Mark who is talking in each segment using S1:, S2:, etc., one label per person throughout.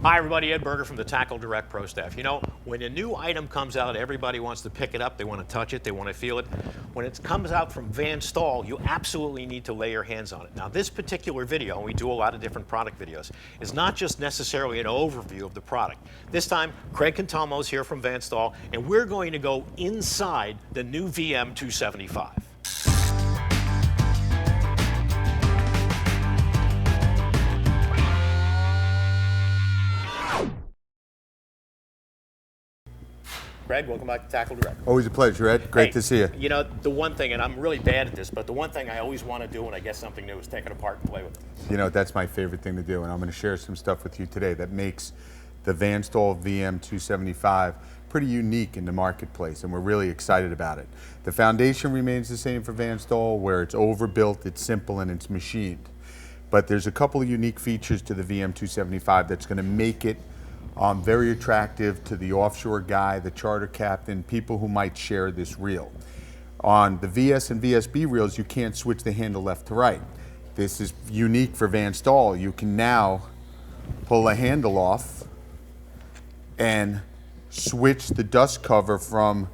S1: Hi everybody, Ed Berger from the TackleDirect Pro Staff. You know, when a new item comes out, everybody wants to pick it up, they want to touch it, they want to feel it. When it comes out from Van Staal, you absolutely need to lay your hands on it. Now this particular video, and we do a lot of different product videos, is not just necessarily an overview of the product. This time, Craig Cantelmo is here from Van Staal, and we're going to go inside the new VM275. Craig, welcome back to TackleDirect.
S2: Always a pleasure, Ed. Great to see you.
S1: You know, the one thing, and I'm really bad at this, but the one thing I always want to do when I get something new is take it apart and play with it.
S2: You know, that's my favorite thing to do, and I'm going to share some stuff with you today that makes the Van Staal VM275 pretty unique in the marketplace, and we're really excited about it. The foundation remains the same for Van Staal, where it's overbuilt, it's simple, and it's machined. But there's a couple of unique features to the VM275 that's going to make it very attractive to the offshore guy, the charter captain, people who might share this reel. On the VS and VSB reels, you can't switch the handle left to right. This is unique for Van Staal. You can now pull a handle off and switch the dust cover from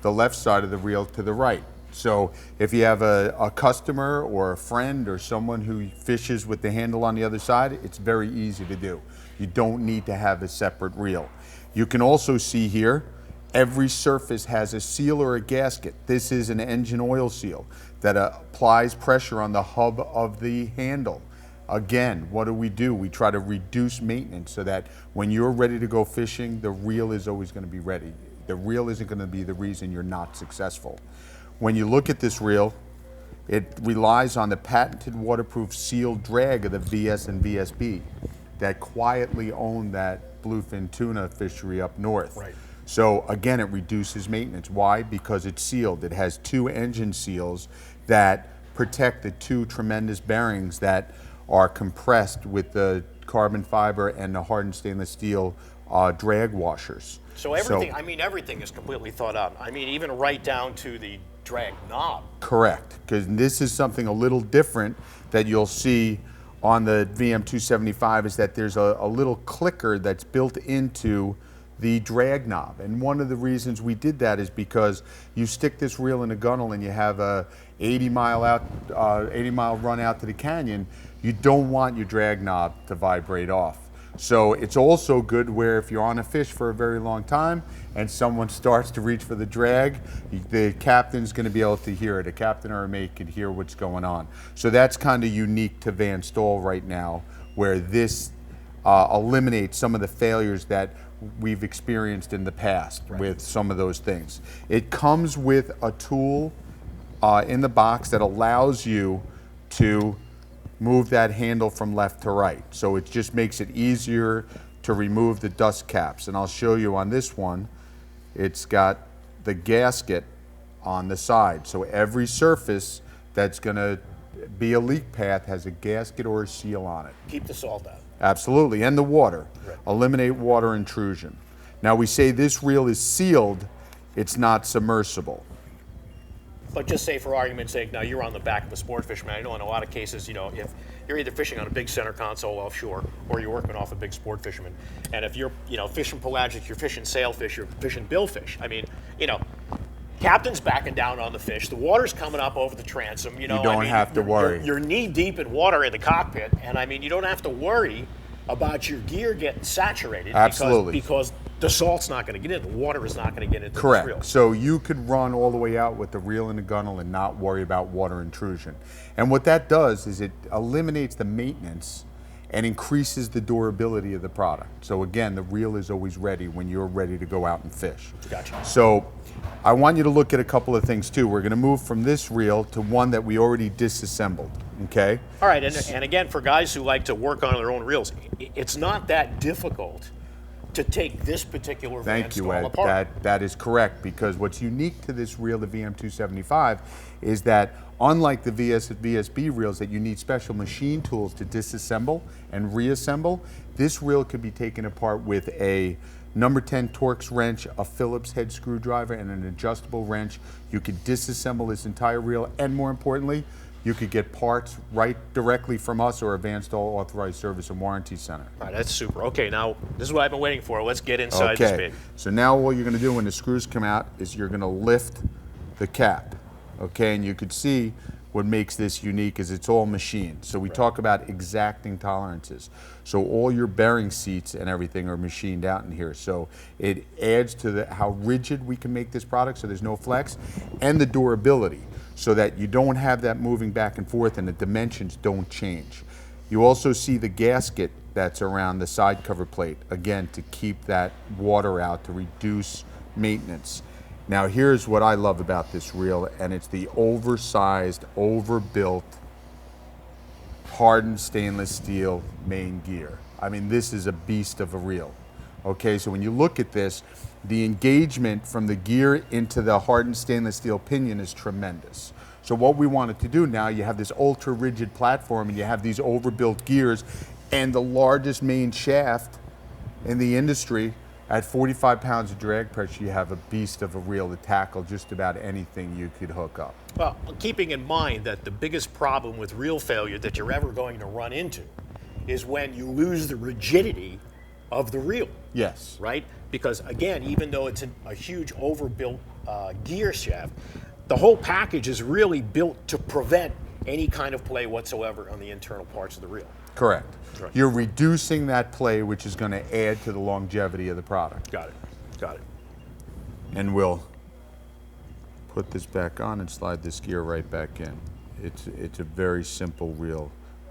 S2: the left side of the reel to the right. So if you have a customer or a friend or someone who fishes with the handle on the other side, it's very easy to do. You don't need to have a separate reel. You can also see here, every surface has a seal or a gasket. This is an engine oil seal that applies pressure on the hub of the handle. Again, what do? We try to reduce maintenance so that when you're ready to go fishing, the reel is always going to be ready. The reel isn't going to be the reason you're not successful. When you look at this reel, it relies on the patented waterproof sealed drag of the VS and VSB that quietly own that bluefin tuna fishery up north.
S1: Right.
S2: So again, it reduces maintenance. Why? Because it's sealed. It has two engine seals that protect the two tremendous bearings that are compressed with the carbon fiber and the hardened stainless steel drag washers.
S1: So everything, I mean, everything is completely thought out. I mean, even right down to the drag knob.
S2: Correct, because this is something a little different that you'll see on the VM275 is that there's a little clicker that's built into the drag knob. And one of the reasons we did that is because you stick this reel in a gunnel and you have a 80 mile run out to the canyon, you don't want your drag knob to vibrate off. So it's also good where if you're on a fish for a very long time and someone starts to reach for the drag, the captain's going to be able to hear it. A captain or a mate can hear what's going on. So that's kind of unique to Van Staal right now, where this eliminates some of the failures that we've experienced in the past with some of those things. It comes with a tool in the box that allows you to move that handle from left to right. So it just makes it easier to remove the dust caps. And I'll show you on this one, it's got the gasket on the side. So every surface that's gonna be a leak path has a gasket or a seal on it.
S1: Keep the salt out.
S2: Absolutely, and the water.
S1: Right.
S2: Eliminate water intrusion. Now we say this reel is sealed, it's not submersible.
S1: But just say for argument's sake, now you're on the back of a sport fisherman. I know in a lot of cases, you know, if you're either fishing on a big center console offshore or you're working off a big sport fisherman. And if you're, you know, fishing pelagic, you're fishing sailfish, you're fishing billfish. I mean, you know, captain's backing down on the fish, the water's coming up over the transom, you know.
S2: You don't have to worry.
S1: You're knee deep in water in the cockpit, and I mean, you don't have to worry about your gear getting saturated.
S2: Absolutely.
S1: Because the salt's not going to get in, the water is not going to get into
S2: Correct.
S1: the reel.
S2: So you could run all the way out with the reel and the gunnel and not worry about water intrusion. And what that does is it eliminates the maintenance and increases the durability of the product. So again, the reel is always ready when you're ready to go out and fish.
S1: Gotcha.
S2: So I want you to look at a couple of things too. We're going to move from this reel to one that we already disassembled, okay?
S1: All right, and again, for guys who like to work on their own reels, it's not that difficult to take this particular Van Staal apart.
S2: Thank you, Ed. That is correct, because what's unique to this reel, the VM275, is that unlike the VS and VSB reels that you need special machine tools to disassemble and reassemble, this reel could be taken apart with a number 10 Torx wrench, a Phillips head screwdriver, and an adjustable wrench. You could disassemble this entire reel, and more importantly, you could get parts right directly from us or a Van Staal authorized service and warranty center.
S1: All right, that's super. Okay, now this is what I've been waiting for. Let's get inside this baby.
S2: So now all you're going to do when the screws come out is you're going to lift the cap. Okay, and you could see what makes this unique is it's all machined. So we talk about exacting tolerances. So all your bearing seats and everything are machined out in here. So it adds to how rigid we can make this product so there's no flex, and the durability so that you don't have that moving back and forth and the dimensions don't change. You also see the gasket that's around the side cover plate, again, to keep that water out, to reduce maintenance. Now here's what I love about this reel, and it's the oversized, overbuilt, hardened stainless steel main gear. I mean, this is a beast of a reel. Okay, so when you look at this, the engagement from the gear into the hardened stainless steel pinion is tremendous. So what we wanted to do now, you have this ultra rigid platform and you have these overbuilt gears and the largest main shaft in the industry. At 45 pounds of drag pressure, you have a beast of a reel to tackle just about anything you could hook up.
S1: Well, keeping in mind that the biggest problem with reel failure that you're ever going to run into is when you lose the rigidity of the reel.
S2: Yes.
S1: Right? Because again, even though it's a huge overbuilt gear shaft, the whole package is really built to prevent any kind of play whatsoever on the internal parts of the reel.
S2: Correct.
S1: Right.
S2: You're reducing that play, which is going to add to the longevity of the product.
S1: Got it. Got it.
S2: And we'll put this back on and slide this gear right back in. It's a very simple reel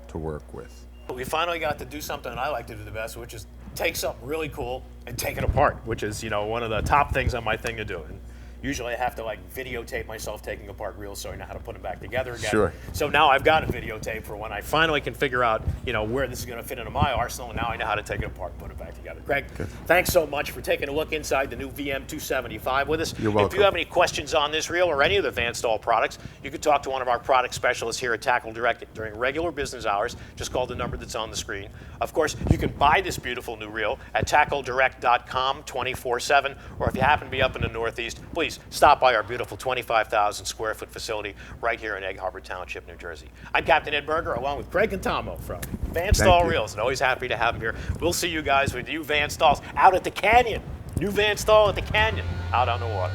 S2: to work with.
S1: We finally got to do something that I like to do the best, which is take something really cool and take it apart, which is, you know, one of the top things on my thing to do. And usually I have to like videotape myself taking apart reels so I know how to put them back together again.
S2: Sure.
S1: So now I've got a videotape for when I finally can figure out, you know, where this is going to fit into my arsenal, and now I know how to take it apart and put it back together. Greg, thanks so much for taking a look inside the new VM275 with us.
S2: You're welcome.
S1: If you have any questions on this reel or any of the Van Staal products, you can talk to one of our product specialists here at TackleDirect during regular business hours. Just call the number that's on the screen. Of course, you can buy this beautiful new reel at TackleDirect.com 24/7, or if you happen to be up in the Northeast, please stop by our beautiful 25,000 square foot facility right here in Egg Harbor Township, New Jersey. I'm Captain Ed Berger, along with Greg Cantelmo from Van Staal Reels, and always happy to have him here. We'll see you guys with new Van Staals out at the Canyon. New Van Staal at the Canyon, out on the water.